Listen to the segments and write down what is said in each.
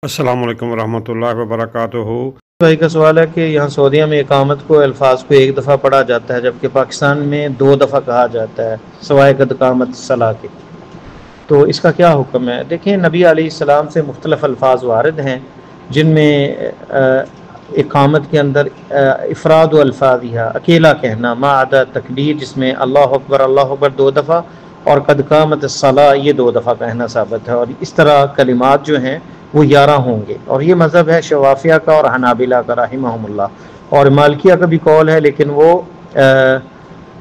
السلام علیکم ورحمۃ اللہ وبرکاتہ۔ بھائی کا سوال ہے کہ یہاں سعودیہ میں اقامت کو الفاظ کو ایک دفعہ پڑھا جاتا ہے جبکہ پاکستان میں 2 دفعہ کہا جاتا ہے سوائے قد قامت الصلاۃ کے، تو اس کا کیا حکم ہے؟ دیکھیں، نبی علیہ السلام سے مختلف الفاظ وارد ہیں جن میں اقامت کے اندر افراد و الفاظیہ اکیلا کہنا ما عدا تکبیر، جس میں اللہ اکبر 2 دفعہ اور قد قامت الصلاۃ یہ 2 دفعہ کہنا ثابت ہے، اور اس طرح کلمات جو ہیں وہ 11 ہوں گے، اور یہ مذہب ہے شوافیہ کا اور حنابلہ کا رحمہم اللہ، اور مالکیہ کا بھی قول ہے لیکن وہ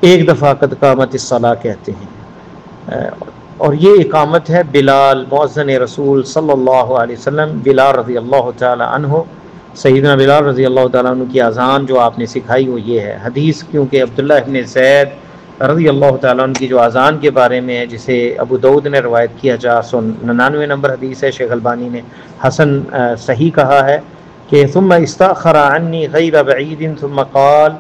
1 دفعہ قد قامت الصلاۃ کہتے ہیں، اور یہ اقامت ہے بلال مؤذن رسول صلی اللہ علیہ وسلم، بلال رضی اللہ تعالی عنہ، سیدنا بلال رضی اللہ تعالیٰ عنہ کی اذان جو آپ نے سکھائی وہ یہ ہے۔ حدیث کیونکہ عبداللہ ابن زید رضی اللہ تعالیٰ عنہ کی جو اذان کے بارے میں ہے، جسے ابو داؤد نے روایت کیا 499 نمبر حدیث ہے، شیخ البانی نے حسن صحیح کہا ہے کہ ثم استأخر عنی غیر بعید ثم قال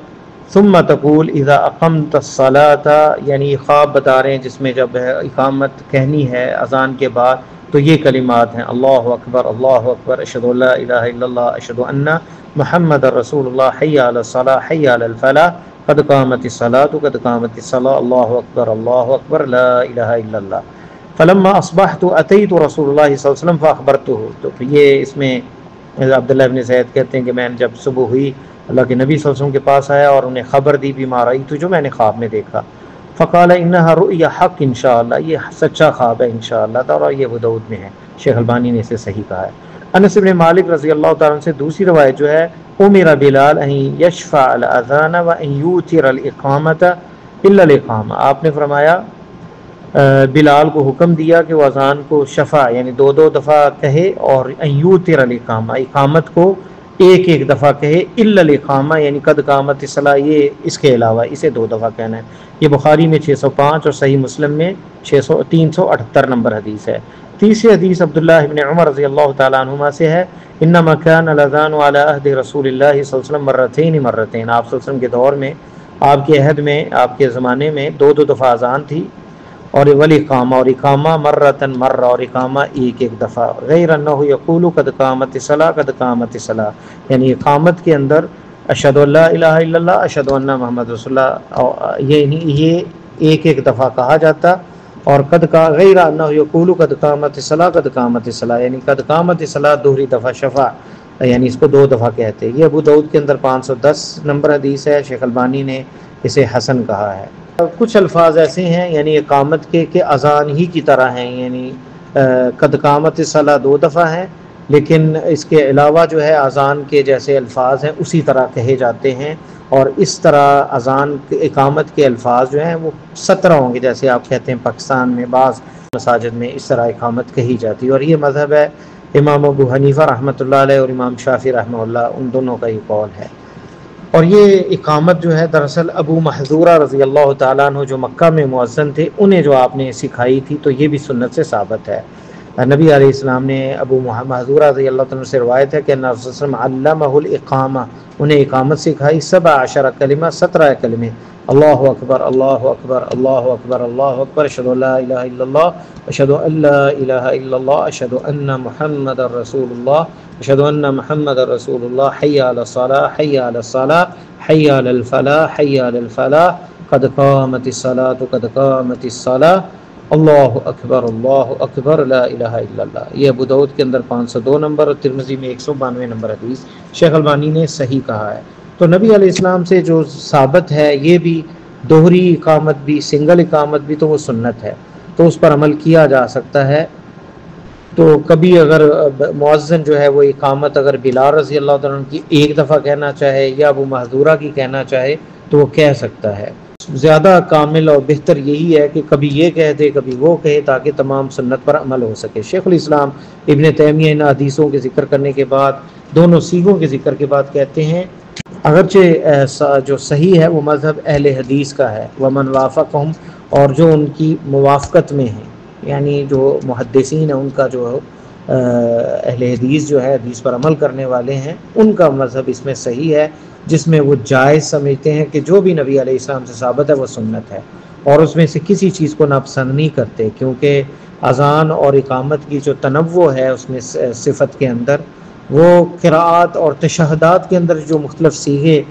ثم تقول اذا اقمت الصلاة، یعنی خواب بتا رہے ہیں جس میں جب اقامت کہنی ہے اذان کے بعد تو یہ کلمات ہیں اللہ اکبر اشہد ان لا الہ الا اللہ اشہد ان محمد رسول اللہ حی علی الصلاۃ حی علی الفلاح قد قامت الصلاۃ قد قامت الصلاۃ اللہ اکبر لا الہ الا اللہ فلما اصبحت اتیت رسول اللہ صلی اللہ علیہ وسلم فاخبرته، تو یہ اس میں عبداللہ ابن زید کہتے ہیں کہ میں جب صبح ہوئی اللہ کے نبی صلی اللہ علیہ وسلم کے پاس آیا اور انہیں خبر دی بما رأیت، جو میں نے خواب میں دیکھا، فقال انہا رؤیا حق انشاءاللہ، یہ سچا خواب ہے انشاءاللہ تعالی، اور یہ ابو داؤد میں ہے، شیخ البانی نے اسے صحیح کہا ہے۔ انس بن مالک رضی اللہ تعالیٰ عنہ سے دوسری روایت جو ہے امر بلال ان یشفع الاذان وان یوتر الاقامۃ الا الاقامہ، آپ نے فرمایا بلال کو حکم دیا کہ وہ اذان کو شفع یعنی 2 دفعہ کہے، اور ان یوتر الاقامہ اقامت کو 1 دفعہ کہے، الا الاقامہ یعنی قد قامت الصلاۃ یہ اس کے علاوہ اسے 2 دفعہ کہنا ہے۔ یہ بخاری میں 605 اور صحیح مسلم میں 378 نمبر حدیث ہے۔ تیسری حدیث عبداللہ ابن عمر رضی اللہ تعالیٰ عنہما سے ہے انما کان الاذان علی عہد رسول اللہ صلی اللہ علیہ وسلم مرتین، آپ صلی اللہ علیہ وسلم کے دور میں، آپ کے عہد میں، آپ کے زمانے میں 2 دفعہ اذان تھی، اور والاقامہ اور اقامہ مرتن مرہ، اور اقامہ 1 دفعہ، غیر انہ یقول قد قامت الصلاۃ قد قامت الصلاۃ، یعنی اقامت کے اندر اشہد ان لا الہ الا اللہ اشہد ان محمد رسول اللہ یہ 1 دفعہ کہا جاتا، اور قد کا غیر انہ یقول قد قامت الصلاۃ قد قامت الصلاۃ یعنی قد قامت الصلاۃ 2 دفعہ شفع، یعنی اس کو 2 دفعہ کہتے ہیں۔ یہ ابو داؤد کے اندر 510 نمبر حدیث ہے، شیخ البانی نے اسے حسن کہا ہے۔ کچھ الفاظ ایسے ہیں یعنی اقامت کے کہ اذان ہی کی طرح ہیں، یعنی قد قامت الصلاۃ 2 دفعہ ہیں، لیکن اس کے علاوہ جو ہے اذان کے جیسے الفاظ ہیں اسی طرح کہے جاتے ہیں، اور اس طرح اذان اقامت کے الفاظ جو ہیں وہ 17 ہوں گے، جیسے آپ کہتے ہیں پاکستان میں بعض مساجد میں اس طرح اقامت کہی جاتی ہے، اور یہ مذہب ہے امام ابو حنیفہ رحمۃ اللہ علیہ اور امام شافعی رحمہ اللہ، ان دونوں کا یہ قول ہے۔ اور یہ اقامت جو ہے دراصل ابو محذورہ رضی اللہ تعالیٰ عنہ جو مکہ میں مؤذن تھے انہیں جو آپ نے سکھائی تھی، تو یہ بھی سنت سے ثابت ہے۔ نبی علیہ السلام نے ابو محذورہ رضی اللہ تعالیٰ عنہ سے روایت ہے کہ نبی صلی اللہ علیہ وسلم علمہ الاقامہ، انہیں اقامت سکھائی 17 کلمہ 17 کلمے، اللہ اکبر اللہ اکبر اللہ اکبر اللہ اکبر اشہد ان لا الہ الا اللہ اشہد ان لا الہ الا اللہ اشہد ان محمد رسول اللہ اشہد ان محمد رسول اللہ حی علی الصلاۃ حی علی الصلاۃ حی علی الفلاح حی علی الفلاح قد قامت الصلاۃ قد قامت الصلاۃ اللہ اکبر لا الہ الا اللہ۔ یہ ابو داؤد کے اندر 502 نمبر اور ترمذی میں 192 نمبر حدیث، شیخ البانی نے صحیح کہا ہے۔ تو نبی علیہ السلام سے جو ثابت ہے یہ بھی دوہری اقامت بھی، سنگل اقامت بھی، تو وہ سنت ہے، تو اس پر عمل کیا جا سکتا ہے۔ تو کبھی اگر مؤذن جو ہے وہ اقامت اگر بلال رضی اللہ تعالیٰ عنہ کی 1 دفعہ کہنا چاہے یا ابو محذورہ کی کہنا چاہے تو وہ کہہ سکتا ہے۔ زیادہ کامل اور بہتر یہی ہے کہ کبھی یہ کہہ دے کبھی وہ کہے، تاکہ تمام سنت پر عمل ہو سکے۔ شیخ الاسلام ابن تیمیہ ان حدیثوں کے ذکر کرنے کے بعد، دونوں سیغوں کے ذکر کے بعد کہتے ہیں اگرچہ جو صحیح ہے وہ مذہب اہل حدیث کا ہے، ومن وافقہم، اور جو ان کی موافقت میں ہیں، یعنی جو محدثین ہیں ان کا جو اہل حدیث جو ہے حدیث پر عمل کرنے والے ہیں ان کا مذہب اس میں صحیح ہے، جس میں وہ جائز سمجھتے ہیں کہ جو بھی نبی علیہ السلام سے ثابت ہے وہ سنت ہے، اور اس میں سے کسی چیز کو ناپسند نہیں کرتے، کیونکہ اذان اور اقامت کی جو تنوع ہے اس میں صفت کے اندر، وہ قراءات اور تشہدات کے اندر جو مختلف صیغے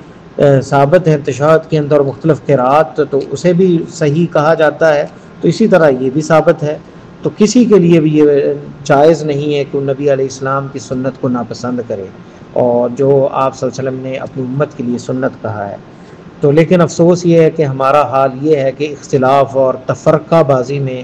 ثابت ہیں تشہد کے اندر مختلف قراءات، تو اسے بھی صحیح کہا جاتا ہے، تو اسی طرح یہ بھی ثابت ہے۔ تو کسی کے لیے بھی یہ جائز نہیں ہے کہ وہ نبی علیہ السلام کی سنت کو ناپسند کرے، اور جو آپ صلی اللہ علیہ وسلم نے اپنی امت کے لیے سنت کہا ہے۔ تو لیکن افسوس یہ ہے کہ ہمارا حال یہ ہے کہ اختلاف اور تفرقہ بازی میں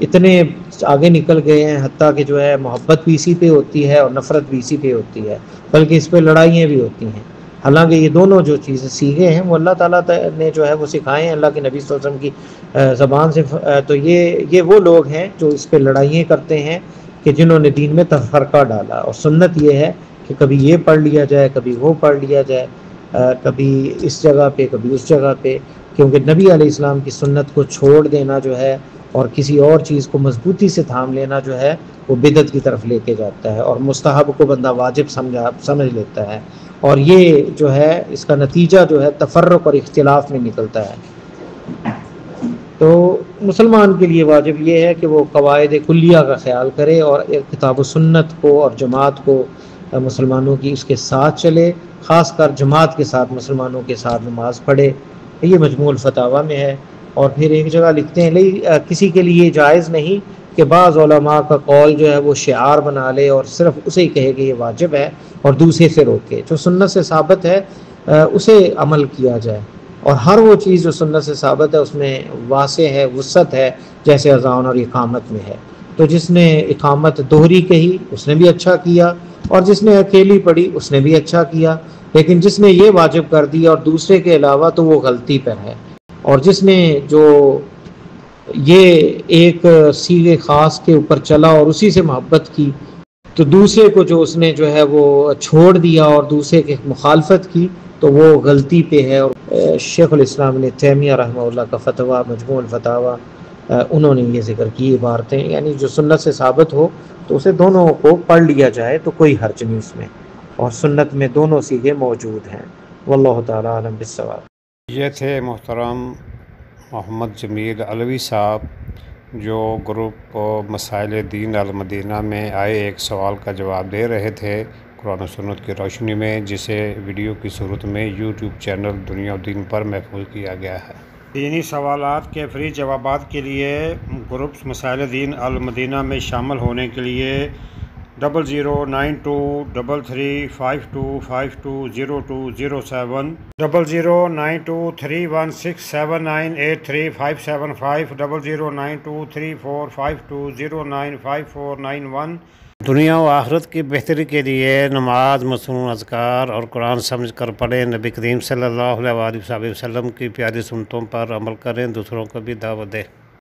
اتنے آگے نکل گئے ہیں، حتیٰ کہ جو ہے محبت بھی اسی پہ ہوتی ہے اور نفرت بھی اسی پہ ہوتی ہے، بلکہ اس پہ لڑائیاں بھی ہوتی ہیں۔ حالانکہ یہ دونوں جو چیزیں سیکھے ہیں وہ اللہ تعالیٰ نے جو ہے وہ سکھائے ہیں اللہ کے نبی صلی اللہ علیہ وسلم کی زبان سے، تو یہ وہ لوگ ہیں جو اس پہ لڑائیاں کرتے ہیں کہ جنہوں نے دین میں تفرقہ ڈالا، اور سنت یہ ہے کہ کبھی یہ پڑھ لیا جائے کبھی وہ پڑھ لیا جائے، کبھی اس جگہ پہ کبھی اس جگہ پہ، کیونکہ نبی علیہ السلام کی سنت کو چھوڑ دینا جو ہے اور کسی اور چیز کو مضبوطی سے تھام لینا جو ہے وہ بدعت کی طرف لے کے جاتا ہے، اور مستحب کو بندہ واجب سمجھ لیتا ہے، اور یہ جو ہے اس کا نتیجہ جو ہے تفرق اور اختلاف میں نکلتا ہے۔ تو مسلمان کے لیے واجب یہ ہے کہ وہ قواعد کلیہ کا خیال کرے اور کتاب و سنت کو اور جماعت کو مسلمانوں کی اس کے ساتھ چلے، خاص کر جماعت کے ساتھ مسلمانوں کے ساتھ نماز پڑھے۔ یہ مجموع الفتاویٰ میں ہے۔ اور پھر ایک جگہ لکھتے ہیں کسی کے لیے جائز نہیں کہ بعض علماء کا قول جو ہے وہ شعار بنا لے اور صرف اسے ہی کہے کہ یہ واجب ہے اور دوسرے سے روکے۔ جو سنت سے ثابت ہے اسے عمل کیا جائے، اور ہر وہ چیز جو سنت سے ثابت ہے اس میں واسع ہے، وسعت ہے، جیسے اذان اور اقامت میں ہے۔ تو جس نے اقامت دوہری کہی اس نے بھی اچھا کیا، اور جس نے اکیلی پڑھی اس نے بھی اچھا کیا، لیکن جس نے یہ واجب کر دیا اور دوسرے کے علاوہ تو وہ غلطی پر ہے۔ اور جس نے جو یہ ایک صیغے خاص کے اوپر چلا اور اسی سے محبت کی، تو دوسرے کو جو اس نے جو ہے وہ چھوڑ دیا اور دوسرے کی مخالفت کی تو وہ غلطی پہ ہے۔ اور شیخ الاسلام ابن تیمیہ رحمہ اللہ کا فتویٰ مجموع الفتاویٰ، انہوں نے یہ ذکر کی عبارتیں، یعنی جو سنت سے ثابت ہو تو اسے دونوں کو پڑھ لیا جائے تو کوئی حرج نہیں اس میں، اور سنت میں دونوں صیغے موجود ہیں۔ واللہ تعالی عالم بالصواب۔ یہ تھے محترم محمد جمیل علوی صاحب، جو گروپ مسائل دین المدینہ میں آئے ایک سوال کا جواب دے رہے تھے قرآن و سنت کی روشنی میں، جسے ویڈیو کی صورت میں یوٹیوب چینل دنیا و دین پر محفوظ کیا گیا ہے۔ دینی سوالات کے فری جوابات کے لیے گروپ مسائل دین المدینہ میں شامل ہونے کے لیے 00923352520207 00923167983575 00923452095491۔ دنیا و آخرت کی بہتری کے لیے نماز، مصنون اذکار اور قرآن سمجھ کر پڑھیں، نبی کریم صلی اللہ علیہ وآلہ وسلم کی پیاری سنتوں پر عمل کریں، دوسروں کو بھی دعوت دیں۔